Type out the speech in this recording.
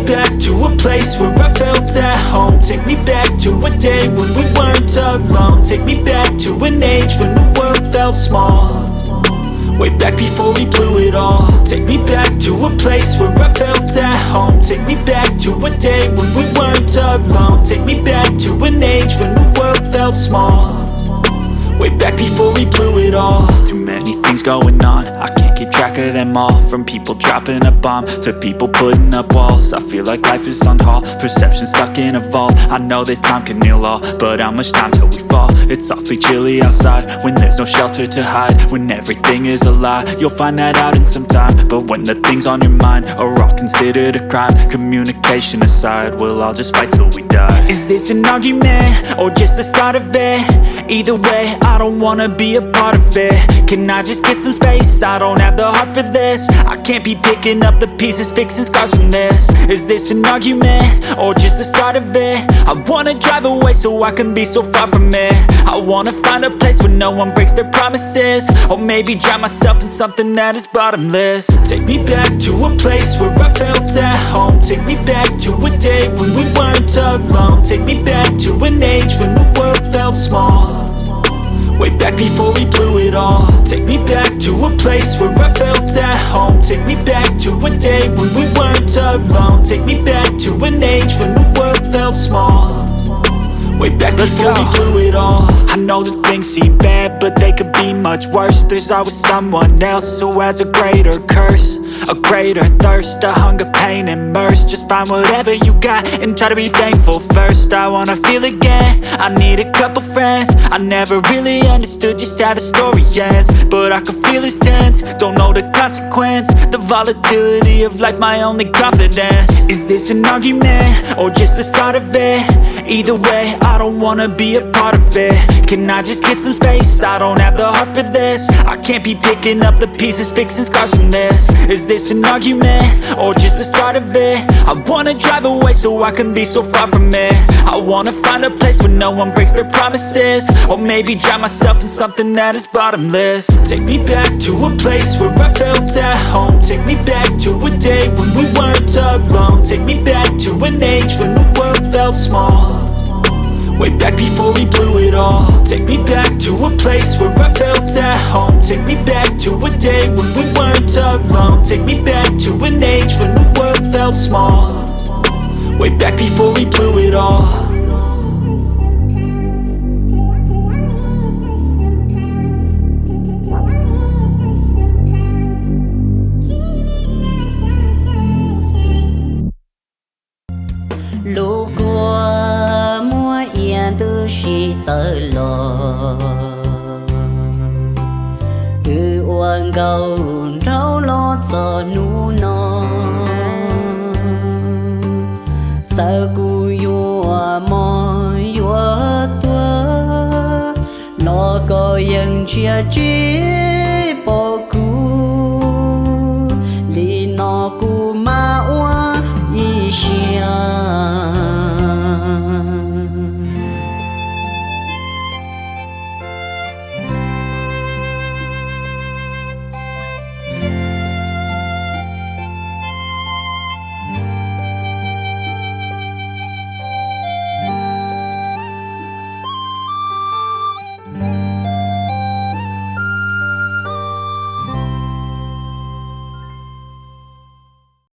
back to a place where I felt at home. Take me back to a day when we weren't alone. Take me back to an age when the world felt small, way back before we blew it all. Take me back to a place where I felt at home. Take me back to a day when we weren't alone. Take me back to an age when the world felt small, way back before we blew it all. Too many things going on, I can't keep track of them all. From people dropping a bomb to people putting up walls. I feel like life is on hold, perception stuck in a vault. I know that time can heal all, but how much time till we fall? It's awfully chilly outside when there's no shelter to hide. When everything is a lie, you'll find that out in some time. But when the things on your mind are all considered a crime, communication aside, we'll all just fight till we die. Is this an argument or just the start of it? Either way, I don't wanna be a part of it. Can I just get some space? I don't have the heart for this. I can't be picking up the pieces, fixing scars from this. Is this an argument or just the start of it? I wanna drive away so I can be so far from it. I wanna find a place where no one breaks their promises, or maybe drown myself in something that is bottomless. Take me back to a place where I felt at home. Take me back to a day when we weren't alone. Take me back to an age when the world felt small, way back before we blew it all. Take me back to a place where I felt at home. Take me back to a day when we weren't alone. Take me back to an age when the world felt small, way back before we blew it all. I know that things seem bad, but they could be much worse. There's always someone else who has a greater curse, a greater thirst, a hunger, pain, and mercy. Just find whatever you got and try to be thankful first. I wanna feel again, I need a couple friends. I never really understood just how the story ends, but I can feel it's tense, don't know the consequence. The volatility of life, my only confidence. Is this an argument or just the start of it? Either way, I don't wanna be a part of it. Can I just get some space? I don't have the heart for this. I can't be picking up the pieces, fixing scars from this. Is this an argument or just the start of it? I wanna drive away so I can be so far from it. I wanna find a place where no one breaks their promises, or maybe drown myself in something that is bottomless. Take me back to a place where I felt at home. Take me back to a day when we weren't alone. Take me back to an age when the world felt small, way back before we blew it all. Take me back to a place where I felt at home. Take me back to a day when we weren't alone. Take me back to an age when the world felt small, way back before we blew it all. Lúc qua mua yên tư shi tơ lo cứ uan cầu trâu lo cho nu no sao cu yua mo yua tua lo có yên chia chia